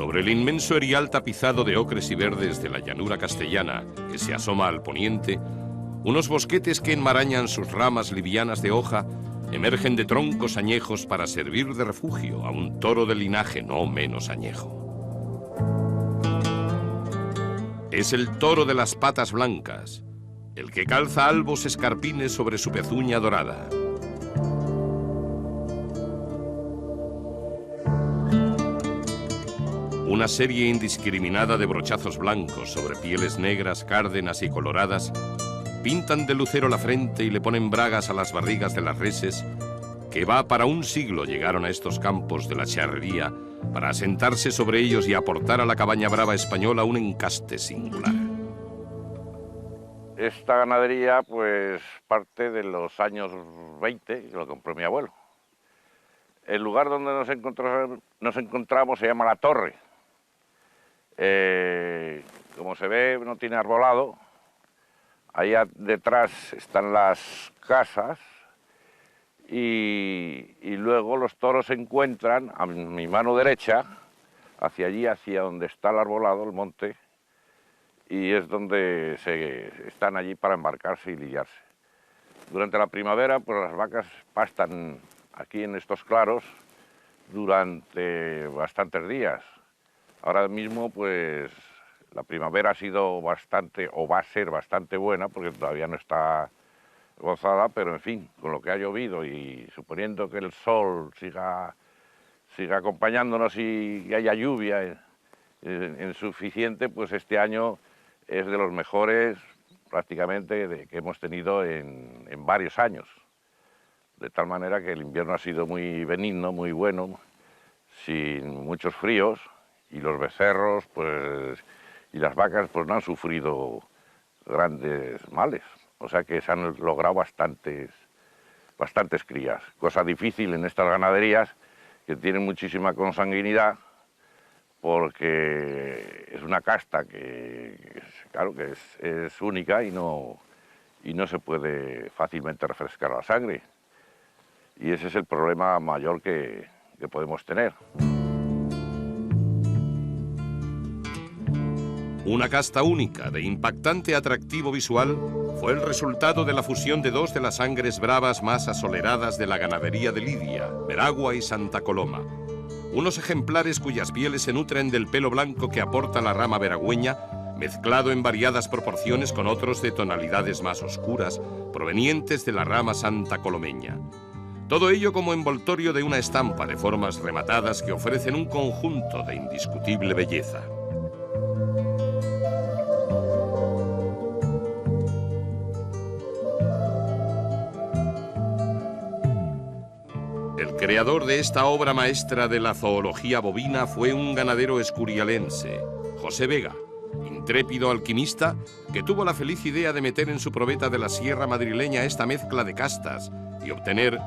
Sobre el inmenso erial tapizado de ocres y verdes de la llanura castellana, que se asoma al poniente, unos bosquetes que enmarañan sus ramas livianas de hoja emergen de troncos añejos para servir de refugio a un toro de linaje no menos añejo. Es el toro de las patas blancas, el que calza albos escarpines sobre su pezuña dorada. Una serie indiscriminada de brochazos blancos sobre pieles negras, cárdenas y coloradas pintan de lucero la frente y le ponen bragas a las barrigas de las reses que va para un siglo llegaron a estos campos de la charrería para asentarse sobre ellos y aportar a la cabaña brava española un encaste singular. Esta ganadería pues parte de los años 20, que lo compró mi abuelo. El lugar donde nos encontramos se llama La Torre. Como se ve, no tiene arbolado. Ahí detrás están las casas y luego los toros se encuentran a mi mano derecha, hacia allí, hacia donde está el arbolado, el monte, y es donde están allí para embarcarse y lidiarse. Durante la primavera, pues las vacas pastan aquí en estos claros durante bastantes días. Ahora mismo, pues, la primavera ha sido bastante, o va a ser bastante buena, porque todavía no está gozada, pero en fin, con lo que ha llovido y suponiendo que el sol siga acompañándonos y haya lluvia en suficiente, pues este año es de los mejores prácticamente que hemos tenido en varios años. De tal manera que el invierno ha sido muy benigno, muy bueno, sin muchos fríos, y los becerros pues, y las vacas pues no han sufrido grandes males. O sea que se han logrado bastantes crías. Cosa difícil en estas ganaderías que tienen muchísima consanguinidad, porque es una casta que claro que es única y no se puede fácilmente refrescar la sangre. Y ese es el problema mayor que podemos tener. Una casta única, de impactante atractivo visual, fue el resultado de la fusión de dos de las sangres bravas más asoleradas de la ganadería de Lidia, Veragua y Santa Coloma. Unos ejemplares cuyas pieles se nutren del pelo blanco que aporta la rama veragüeña, mezclado en variadas proporciones con otros de tonalidades más oscuras, provenientes de la rama santa colomeña. Todo ello como envoltorio de una estampa de formas rematadas que ofrecen un conjunto de indiscutible belleza. El creador de esta obra maestra de la zoología bovina fue un ganadero escurialense, José Vega, intrépido alquimista que tuvo la feliz idea de meter en su probeta de la sierra madrileña esta mezcla de castas y obtener,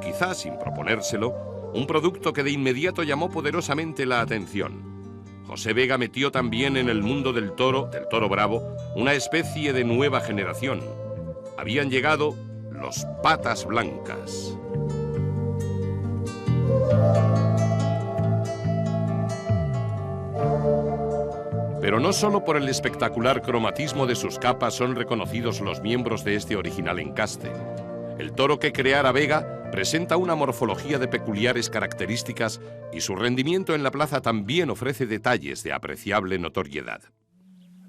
quizás sin proponérselo, un producto que de inmediato llamó poderosamente la atención. José Vega metió también en el mundo del toro bravo, una especie de nueva generación. Habían llegado los patas blancas. Pero no solo por el espectacular cromatismo de sus capas son reconocidos los miembros de este original encaste. El toro que creara Vega presenta una morfología de peculiares características y su rendimiento en la plaza también ofrece detalles de apreciable notoriedad.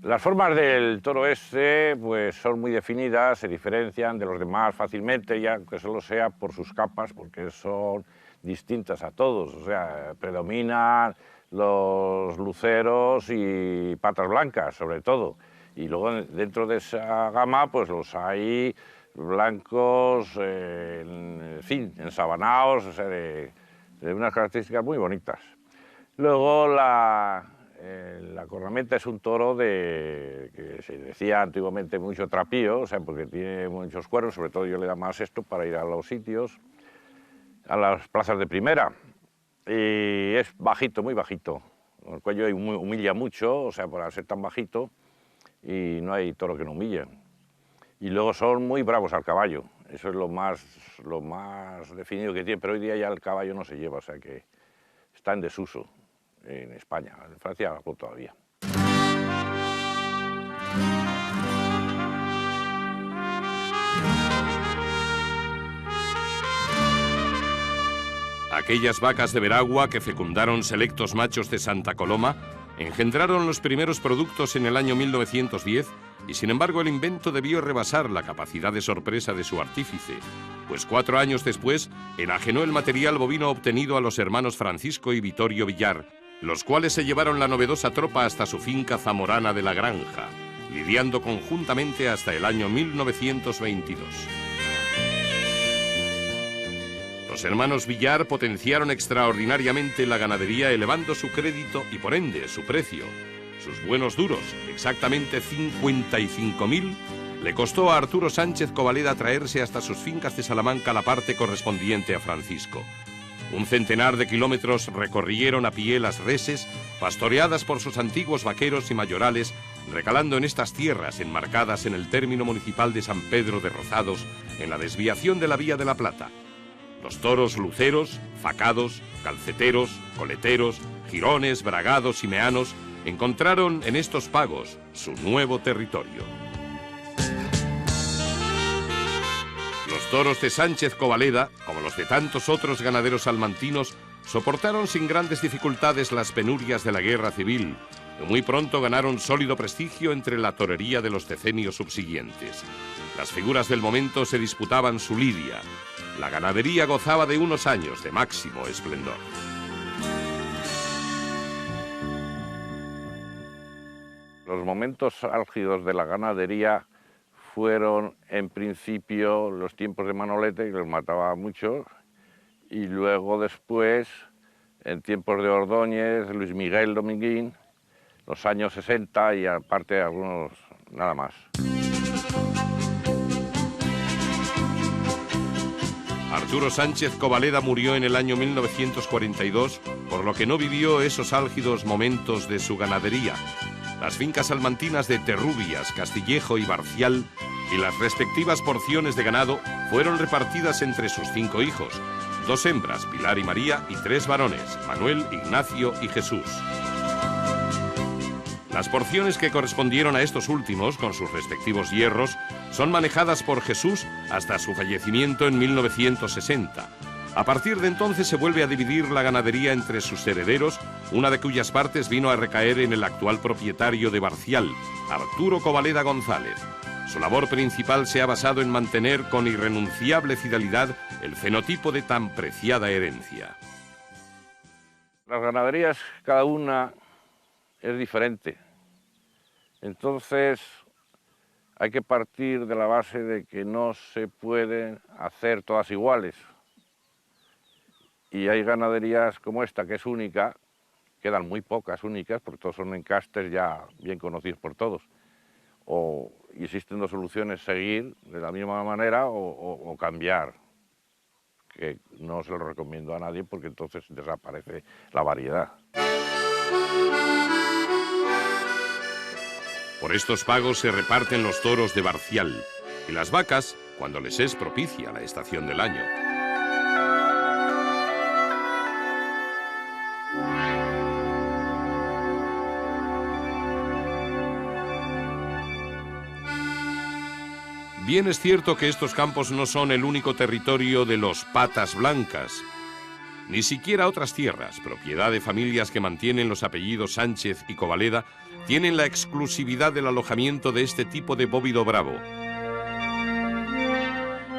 Las formas del toro este pues, son muy definidas, se diferencian de los demás fácilmente, ya que solo sea por sus capas, porque son distintas a todos, o sea, predominan los luceros y patas blancas, sobre todo. Y luego dentro de esa gama pues los hay blancos, en fin, ensabanados, o sea, de unas características muy bonitas. Luego la cornamenta es un toro que se decía antiguamente mucho trapío, o sea, porque tiene muchos cuernos, sobre todo yo le da más esto para ir a los sitios, a las plazas de primera. Y es bajito, muy bajito. El cuello humilla mucho, o sea, por ser tan bajito, y no hay toro que no humille. Y luego son muy bravos al caballo, eso es lo más definido que tiene, pero hoy día ya el caballo no se lleva, o sea que está en desuso. en España. En Francia pues, todavía. Aquellas vacas de Veragua que fecundaron selectos machos de Santa Coloma engendraron los primeros productos en el año 1910 y sin embargo el invento debió rebasar la capacidad de sorpresa de su artífice, pues 4 años después enajenó el material bovino obtenido a los hermanos Francisco y Vittorio Villar, los cuales se llevaron la novedosa tropa hasta su finca zamorana de La Granja, lidiando conjuntamente hasta el año 1922. Los hermanos Villar potenciaron extraordinariamente la ganadería elevando su crédito y por ende su precio. Sus buenos duros, exactamente 55.000, le costó a Arturo Sánchez Covaleda traerse hasta sus fincas de Salamanca la parte correspondiente a Francisco. Un centenar de kilómetros recorrieron a pie las reses, pastoreadas por sus antiguos vaqueros y mayorales, recalando en estas tierras enmarcadas en el término municipal de San Pedro de Rozados, en la desviación de la Vía de la Plata. Los toros luceros, facados, calceteros, coleteros, girones, bragados y meanos encontraron en estos pagos su nuevo territorio. Los toros de Sánchez Covaleda, como los de tantos otros ganaderos salmantinos, soportaron sin grandes dificultades las penurias de la guerra civil y muy pronto ganaron sólido prestigio entre la torería de los decenios subsiguientes. Las figuras del momento se disputaban su lidia. La ganadería gozaba de unos años de máximo esplendor. Los momentos álgidos de la ganadería fueron en principio los tiempos de Manolete, que los mataba mucho, y luego después, en tiempos de Ordóñez, Luis Miguel Dominguín, los años 60 y aparte algunos nada más. Arturo Sánchez Covaleda murió en el año 1942, por lo que no vivió esos álgidos momentos de su ganadería. Las fincas salmantinas de Terrubias, Castillejo y Barcial y las respectivas porciones de ganado fueron repartidas entre sus 5 hijos, 2 hembras, Pilar y María, y 3 varones, Manuel, Ignacio y Jesús. Las porciones que correspondieron a estos últimos, con sus respectivos hierros, son manejadas por Jesús hasta su fallecimiento en 1960. A partir de entonces se vuelve a dividir la ganadería entre sus herederos, una de cuyas partes vino a recaer en el actual propietario de Barcial, Arturo Covaleda González. Su labor principal se ha basado en mantener con irrenunciable fidelidad el fenotipo de tan preciada herencia. Las ganaderías, cada una es diferente. Entonces, hay que partir de la base de que no se pueden hacer todas iguales. Y hay ganaderías como esta, que es única, quedan muy pocas únicas, porque todos son encastes ya bien conocidos por todos. Y existen 2 soluciones, seguir de la misma manera o cambiar, que no se lo recomiendo a nadie porque entonces desaparece la variedad. Por estos pagos se reparten los toros de Barcial y las vacas cuando les es propicia la estación del año. Bien es cierto que estos campos no son el único territorio de los patas blancas. Ni siquiera otras tierras, propiedad de familias que mantienen los apellidos Sánchez y Covaleda, tienen la exclusividad del alojamiento de este tipo de bóvido bravo.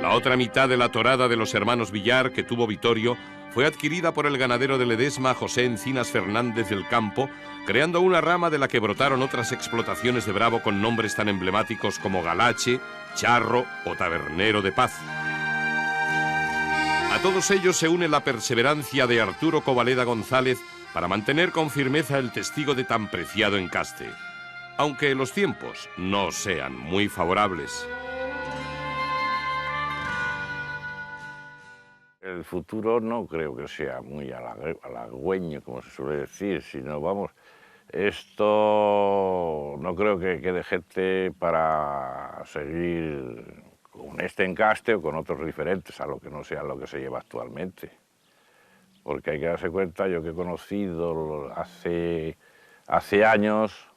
La otra mitad de la torada de los hermanos Villar, que tuvo Vittorio, fue adquirida por el ganadero de Ledesma, José Encinas Fernández del Campo, creando una rama de la que brotaron otras explotaciones de bravo con nombres tan emblemáticos como Galache, Charro o Tabernero de Paz. A todos ellos se une la perseverancia de Arturo Covaleda González para mantener con firmeza el testigo de tan preciado encaste, aunque los tiempos no sean muy favorables. El futuro no creo que sea muy halagüeño, como se suele decir, sino, vamos, esto no creo que quede gente para seguir con este encaste o con otros diferentes, a lo que no sea lo que se lleva actualmente. porque hay que darse cuenta, yo que he conocido hace años,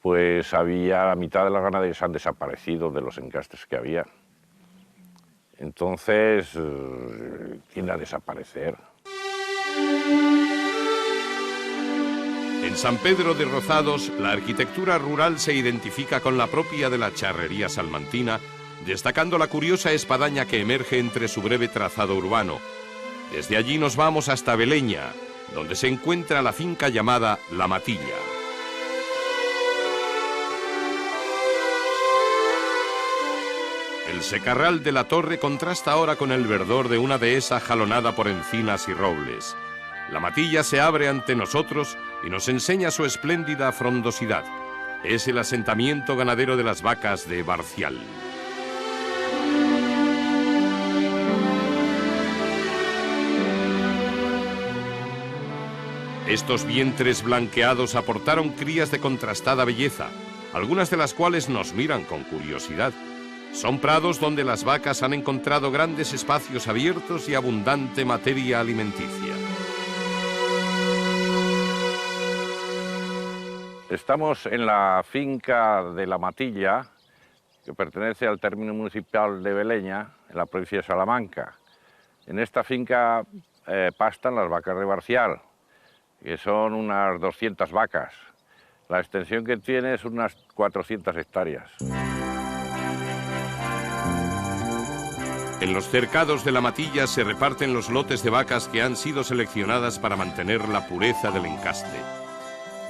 pues había la mitad de las ganaderías han desaparecido de los encastes que había. Entonces, tiende a desaparecer. En San Pedro de Rozados, la arquitectura rural se identifica con la propia de la charrería salmantina, destacando la curiosa espadaña que emerge entre su breve trazado urbano. Desde allí nos vamos hasta Beleña, donde se encuentra la finca llamada La Matilla. El secarral de la Torre contrasta ahora con el verdor de una dehesa jalonada por encinas y robles. La Matilla se abre ante nosotros y nos enseña su espléndida frondosidad. Es el asentamiento ganadero de las vacas de Barcial. Estos vientres blanqueados aportaron crías de contrastada belleza, algunas de las cuales nos miran con curiosidad. Son prados donde las vacas han encontrado grandes espacios abiertos y abundante materia alimenticia. Estamos en la finca de La Matilla, que pertenece al término municipal de Beleña, en la provincia de Salamanca. En esta finca pastan las vacas de Barcial, que son unas 200 vacas. La extensión que tiene es unas 400 hectáreas. En los cercados de La Matilla se reparten los lotes de vacas que han sido seleccionadas para mantener la pureza del encaste.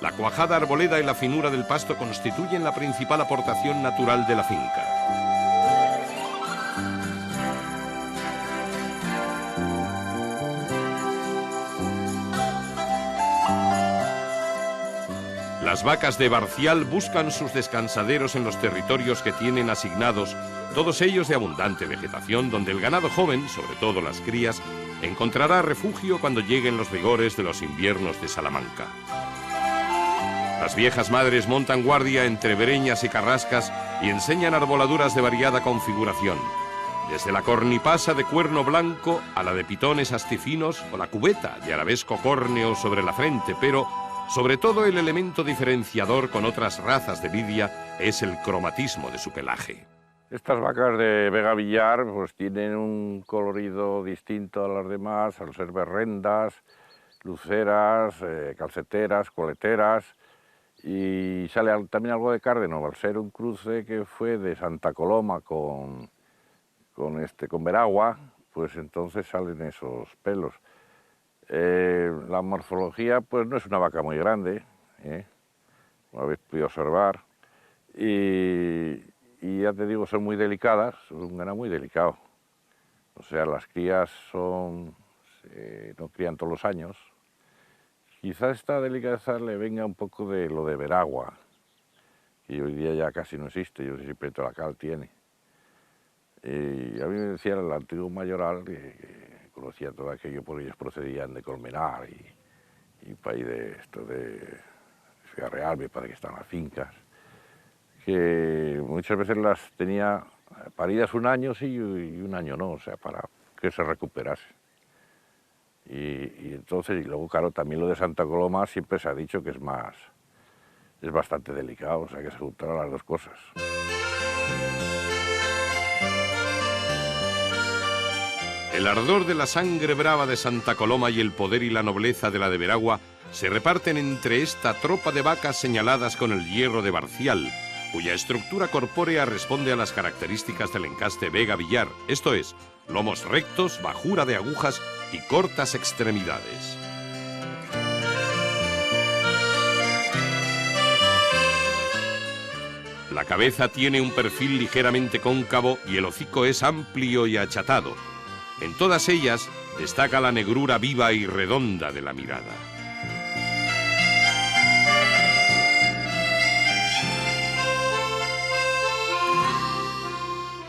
La cuajada arboleda y la finura del pasto constituyen la principal aportación natural de la finca. Las vacas de Barcial buscan sus descansaderos en los territorios que tienen asignados, todos ellos de abundante vegetación, donde el ganado joven, sobre todo las crías, encontrará refugio cuando lleguen los rigores de los inviernos de Salamanca. Las viejas madres montan guardia entre breñas y carrascas y enseñan arboladuras de variada configuración, desde la cornipasa de cuerno blanco a la de pitones astifinos o la cubeta de arabesco córneo sobre la frente, pero sobre todo el elemento diferenciador con otras razas de lidia es el cromatismo de su pelaje. Estas vacas de Vega Villar pues tienen un colorido distinto a las demás, al ser berrendas, luceras, calceteras, coleteras, y sale también algo de cárdeno, al ser un cruce que fue de Santa Coloma con Veragua, pues entonces salen esos pelos. La morfología pues no es una vaca muy grande, lo habéis podido observar, y ya te digo, son muy delicadas, son un ganado muy delicado. O sea, las crías no crían todos los años. Quizás esta delicadeza le venga un poco de lo de Veragua, que hoy día ya casi no existe, yo no sé si Prieto la Cal tiene. Y a mí me decía el antiguo mayoral que conocía todo aquello, porque ellos procedían de Colmenar y país de Ciudad Real, me parece que están las fincas, que muchas veces las tenía paridas un año sí y un año no, o sea, para que se recuperase. Y entonces, y luego, claro, también lo de Santa Coloma siempre se ha dicho que es bastante delicado, o sea, que se juntaron las dos cosas. El ardor de la sangre brava de Santa Coloma y el poder y la nobleza de la de Veragua se reparten entre esta tropa de vacas señaladas con el hierro de Barcial, cuya estructura corpórea responde a las características del encaste Vega Villar, esto es, lomos rectos, bajura de agujas y cortas extremidades. La cabeza tiene un perfil ligeramente cóncavo y el hocico es amplio y achatado. En todas ellas destaca la negrura viva y redonda de la mirada.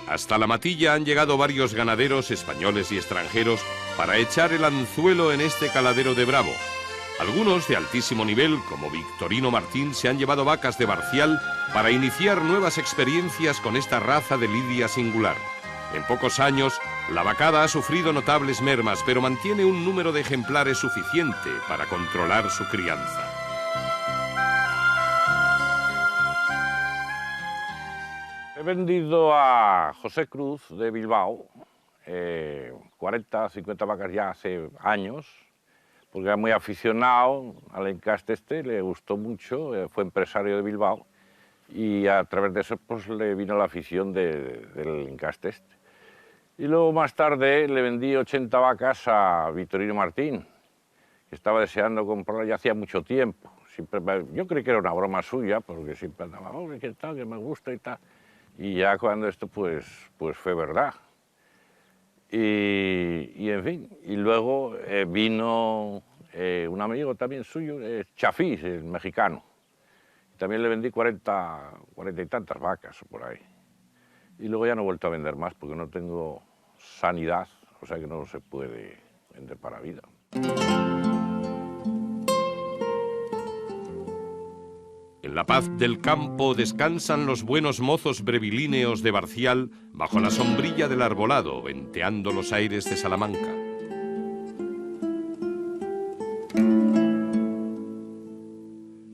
Hasta La Matilla han llegado varios ganaderos españoles y extranjeros para echar el anzuelo en este caladero de Bravo. Algunos de altísimo nivel, como Victorino Martín, se han llevado vacas de Barcial para iniciar nuevas experiencias con esta raza de lidia singular. En pocos años, la vacada ha sufrido notables mermas, pero mantiene un número de ejemplares suficiente para controlar su crianza. He vendido a José Cruz de Bilbao 40, 50 vacas ya hace años, porque era muy aficionado al encaste este, le gustó mucho, fue empresario de Bilbao y a través de eso pues le vino la afición del encaste este. Y luego más tarde le vendí 80 vacas a Victorino Martín, que estaba deseando comprarla ya hacía mucho tiempo. Yo creí que era una broma suya, porque siempre andaba, oh, ¿qué tal? Que me gusta y tal. Y ya cuando esto pues fue verdad. Y en fin, y luego vino un amigo también suyo, Chafís, el mexicano. También le vendí 40 y tantas vacas por ahí. Y luego ya no he vuelto a vender más porque no tengo sanidad, o sea que no se puede vender para vida. En la paz del campo descansan los buenos mozos brevilíneos de Barcial bajo la sombrilla del arbolado, venteando los aires de Salamanca.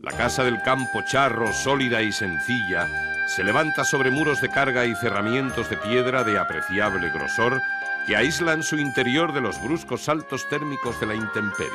La casa del campo charro, sólida y sencilla, se levanta sobre muros de carga y cerramientos de piedra de apreciable grosor que aíslan su interior de los bruscos saltos térmicos de la intemperie.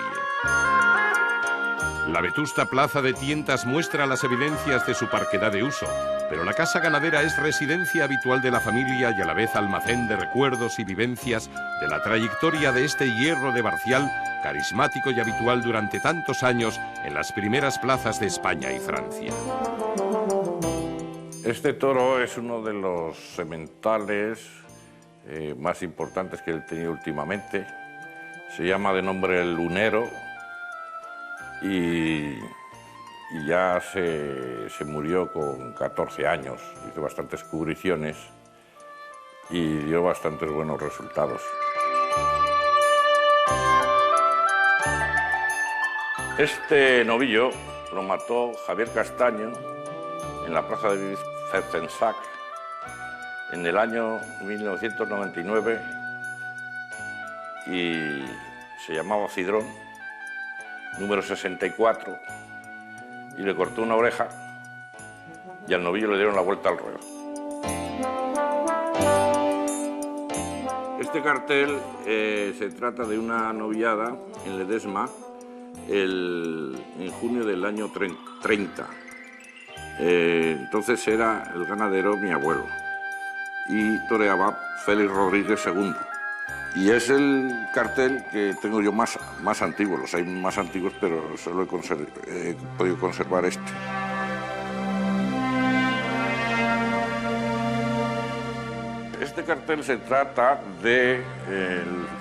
La vetusta plaza de tientas muestra las evidencias de su parquedad de uso, pero la casa ganadera es residencia habitual de la familia y a la vez almacén de recuerdos y vivencias de la trayectoria de este hierro de Barcial, carismático y habitual durante tantos años en las primeras plazas de España y Francia. Este toro es uno de los sementales más importantes que he tenido últimamente. Se llama de nombre el Lunero y ya se murió con 14 años. Hizo bastantes cubriciones y dio bastantes buenos resultados. Este novillo lo mató Javier Castaño en la plaza de Cercensac en el año 1999 y se llamaba Cidrón, número 64, y le cortó una oreja y al novillo le dieron la vuelta al ruedo. Este cartel se trata de una novillada en Ledesma en junio del año 30. Entonces era el ganadero mi abuelo y toreaba Félix Rodríguez II. Y es el cartel que tengo yo más antiguo. Los hay más antiguos, pero solo he podido conservar este. Este cartel se trata del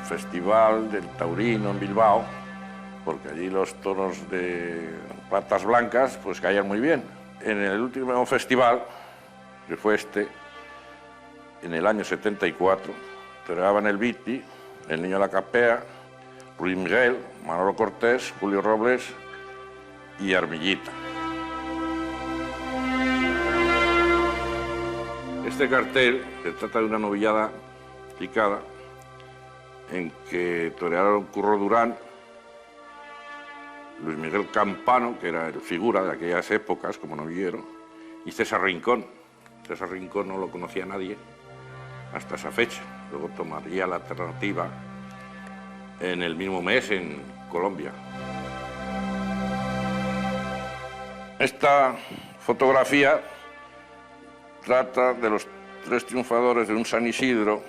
Festival del Taurino en Bilbao, porque allí los toros de patas blancas pues caían muy bien. En el último festival, que fue este, en el año 74, toreaban el Viti, el Niño de la Capea, Ruiz Miguel, Manolo Cortés, Julio Robles y Armillita. Este cartel se trata de una novillada picada en que torearon Curro Durán, Luis Miguel Campano, que era el figura de aquellas épocas como novillero, y César Rincón. César Rincón no lo conocía nadie hasta esa fecha. Luego tomaría la alternativa en el mismo mes en Colombia. Esta fotografía trata de los tres triunfadores de un San Isidro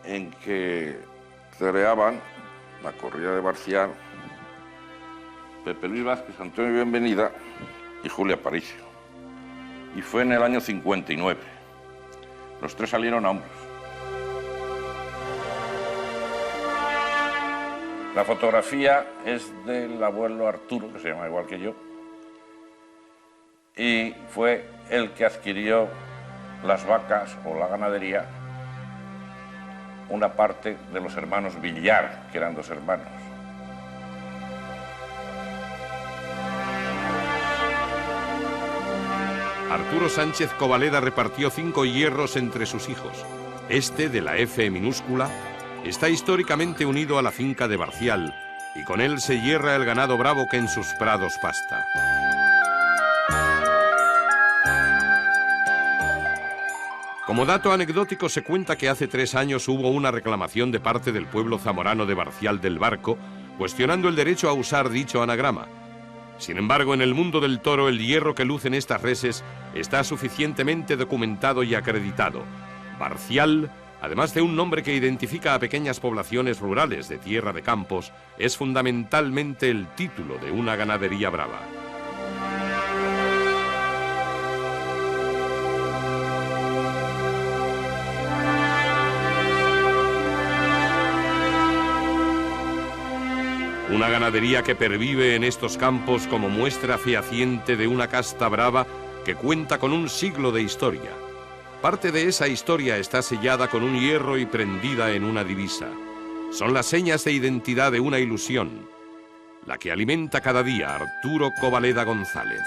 en que toreaban la corrida de Barcial, Pepe Luis Vázquez, Antonio Bienvenida y Julia Aparicio. Y fue en el año 59. Los tres salieron a hombros. La fotografía es del abuelo Arturo, que se llama igual que yo, y fue el que adquirió las vacas o la ganadería, una parte de los hermanos Villar, que eran dos hermanos. Arturo Sánchez Covaleda repartió 5 hierros entre sus hijos. Este, de la F minúscula, está históricamente unido a la finca de Barcial y con él se hierra el ganado bravo que en sus prados pasta. Como dato anecdótico se cuenta que hace 3 años hubo una reclamación de parte del pueblo zamorano de Barcial del Barco, cuestionando el derecho a usar dicho anagrama. Sin embargo, en el mundo del toro el hierro que lucen estas reses está suficientemente documentado y acreditado. Barcial, además de un nombre que identifica a pequeñas poblaciones rurales de tierra de campos, es fundamentalmente el título de una ganadería brava. Una ganadería que pervive en estos campos como muestra fehaciente de una casta brava que cuenta con un siglo de historia. Parte de esa historia está sellada con un hierro y prendida en una divisa. Son las señas de identidad de una ilusión, la que alimenta cada día Arturo Covaleda González.